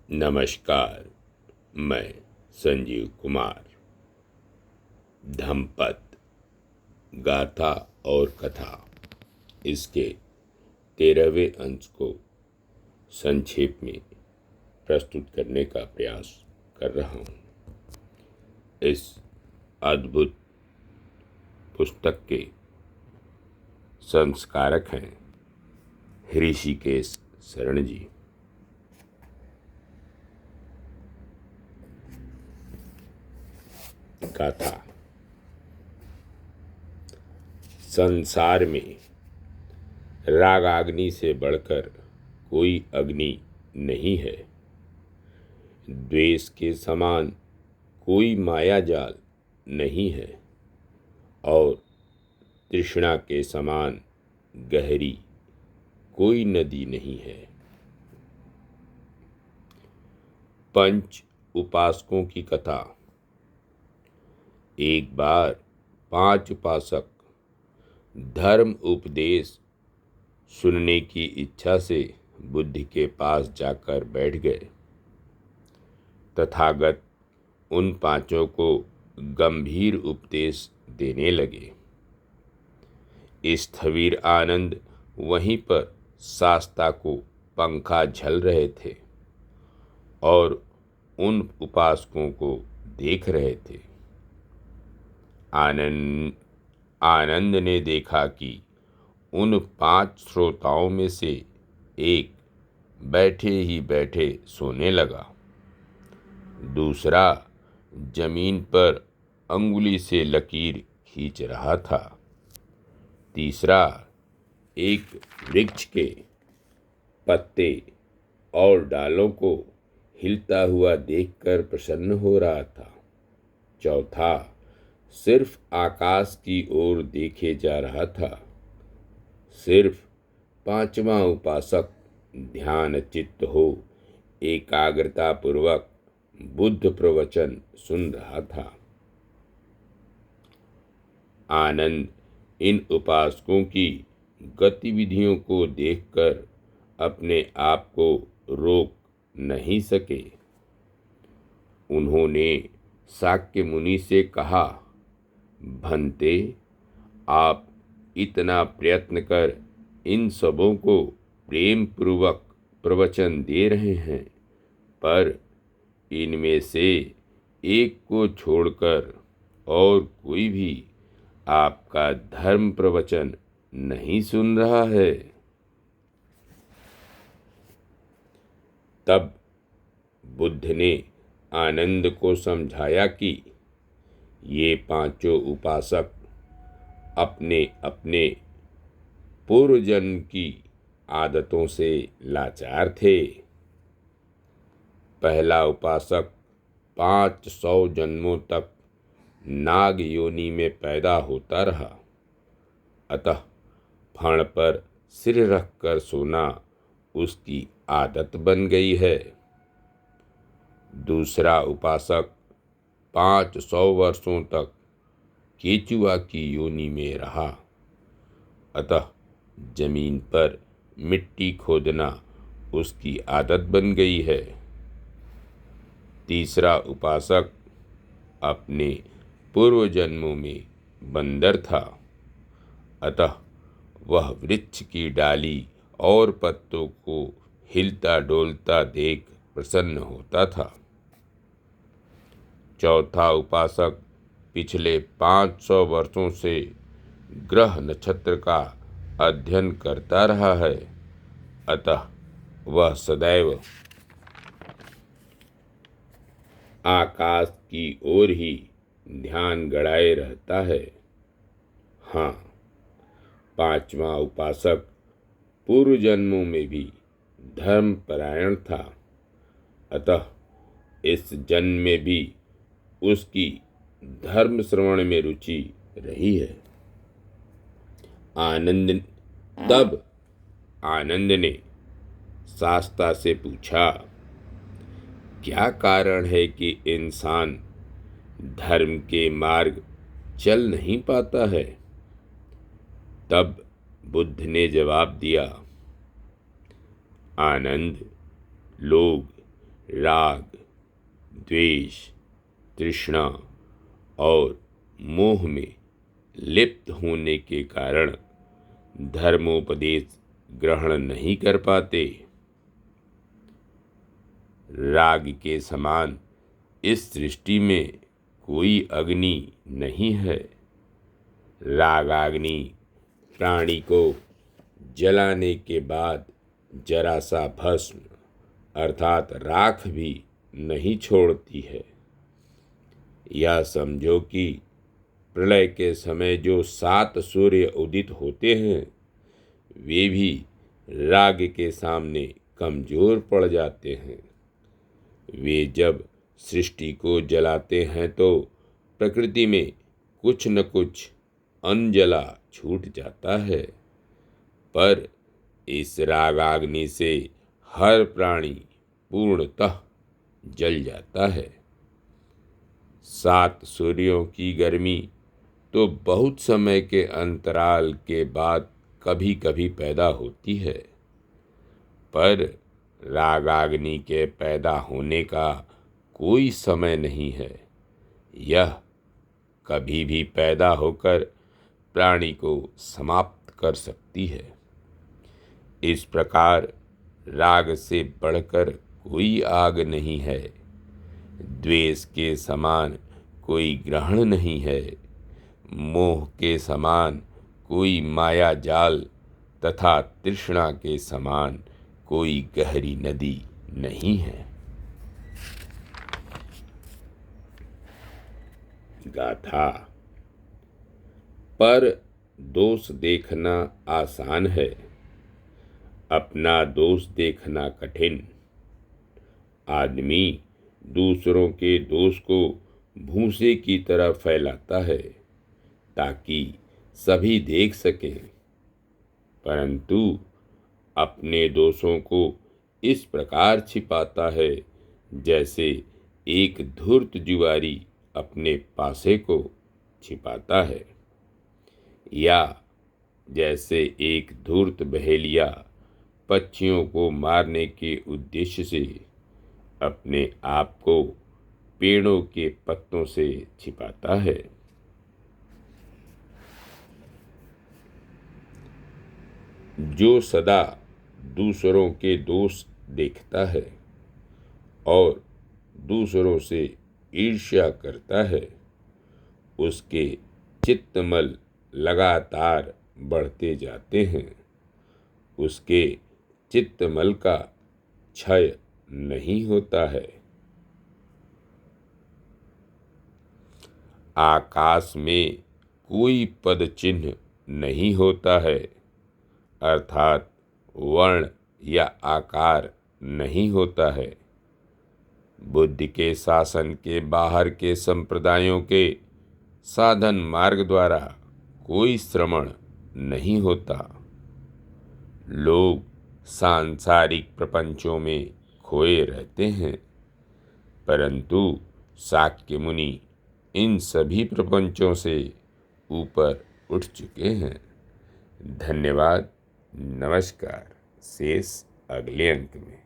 नमस्कार। मैं संजीव कुमार। धम्मपद गाथा और कथा इसके 13वें अंश को संक्षेप में प्रस्तुत करने का प्रयास कर रहा हूँ। इस अद्भुत पुस्तक के संस्कारक हैं ऋषिकेश शरण जी। गाथा। संसार में रागाग्नि से बढ़कर कोई अग्नि नहीं है। द्वेष के समान कोई माया जाल नहीं है और तृष्णा के समान गहरी कोई नदी नहीं है। पंच उपासकों की कथा। एक बार 5 उपासक धर्म उपदेश सुनने की इच्छा से बुद्ध के पास जाकर बैठ गए। तथागत उन 5 को गंभीर उपदेश देने लगे। स्थविर आनंद वहीं पर शास्ता को पंखा झल रहे थे और उन उपासकों को देख रहे थे। आनंद ने देखा कि उन 5 श्रोताओं में से एक बैठे ही बैठे सोने लगा, दूसरा जमीन पर अंगुली से लकीर खींच रहा था, तीसरा एक वृक्ष के पत्ते और डालों को हिलता हुआ देखकर प्रसन्न हो रहा था, चौथा सिर्फ आकाश की ओर देखे जा रहा था, सिर्फ 5वां उपासक ध्यान चित्त हो एकाग्रता पूर्वक बुद्ध प्रवचन सुन रहा था। आनंद इन उपासकों की गतिविधियों को देखकर अपने आप को रोक नहीं सके। उन्होंने शाक्य मुनि से कहा, भंते, आप इतना प्रयत्न कर इन सबों को प्रेम पूर्वक प्रवचन दे रहे हैं, पर इनमें से एक को छोड़कर और कोई भी आपका धर्म प्रवचन नहीं सुन रहा है। तब बुद्ध ने आनंद को समझाया कि ये 5 उपासक अपने अपने पूर्व जन्म की आदतों से लाचार थे। पहला उपासक 500 जन्मों तक नाग योनि में पैदा होता रहा, अतः फण पर सिर रखकर सोना उसकी आदत बन गई है। दूसरा उपासक 500 वर्षों तक केचुआ की योनि में रहा, अतः जमीन पर मिट्टी खोदना उसकी आदत बन गई है। तीसरा उपासक अपने पूर्व जन्मों में बंदर था, अतः वह वृक्ष की डाली और पत्तों को हिलता डोलता देख प्रसन्न होता था। चौथा उपासक पिछले 500 वर्षों से ग्रह नक्षत्र का अध्ययन करता रहा है, अतः वह सदैव आकाश की ओर ही ध्यान गड़ाए रहता है। हाँ, 5वां उपासक पूर्व जन्मों में भी धर्म परायण था, अतः इस जन्म में भी उसकी धर्म श्रवण में रुचि रही है। तब आनंद ने शास्ता से पूछा, क्या कारण है कि इंसान धर्म के मार्ग चल नहीं पाता है? तब बुद्ध ने जवाब दिया, आनंद, लोग राग, द्वेष, तृष्णा और मोह में लिप्त होने के कारण धर्मोपदेश ग्रहण नहीं कर पाते। राग के समान इस सृष्टि में कोई अग्नि नहीं है। रागाग्नि प्राणी को जलाने के बाद जरा सा भस्म अर्थात राख भी नहीं छोड़ती है। यह समझो कि प्रलय के समय जो 7 सूर्य उदित होते हैं वे भी राग के सामने कमजोर पड़ जाते हैं। वे जब सृष्टि को जलाते हैं तो प्रकृति में कुछ न कुछ अनजला छूट जाता है, पर इस रागाग्नि से हर प्राणी पूर्णतः जल जाता है। 7 सूर्यों की गर्मी तो बहुत समय के अंतराल के बाद कभी कभी पैदा होती है, पर रागाग्नि के पैदा होने का कोई समय नहीं है। यह कभी भी पैदा होकर प्राणी को समाप्त कर सकती है। इस प्रकार राग से बढ़कर कोई आग नहीं है, द्वेष के समान कोई ग्रहण नहीं है, मोह के समान कोई माया जाल तथा तृष्णा के समान कोई गहरी नदी नहीं है। गाथा। पर दोष देखना आसान है, अपना दोष देखना कठिन। आदमी दूसरों के दोष को भूसे की तरह फैलाता है ताकि सभी देख सकें, परंतु अपने दोषों को इस प्रकार छिपाता है जैसे एक धूर्त जुआरी अपने पासे को छिपाता है, या जैसे एक धूर्त बहेलिया पक्षियों को मारने के उद्देश्य से अपने आप को पेड़ों के पत्तों से छिपाता है। जो सदा दूसरों के दोष देखता है और दूसरों से ईर्ष्या करता है, उसके चित्तमल लगातार बढ़ते जाते हैं। उसके चित्तमल का क्षय नहीं होता है। आकाश में कोई पद चिन्ह नहीं होता है, अर्थात वर्ण या आकार नहीं होता है। बुद्धि के शासन के बाहर के संप्रदायों के साधन मार्ग द्वारा कोई श्रवण नहीं होता। लोग सांसारिक प्रपंचों में खोए रहते हैं, परंतु शाक्य मुनि इन सभी प्रपंचों से ऊपर उठ चुके हैं। धन्यवाद। नमस्कार। शेष अगले अंक में।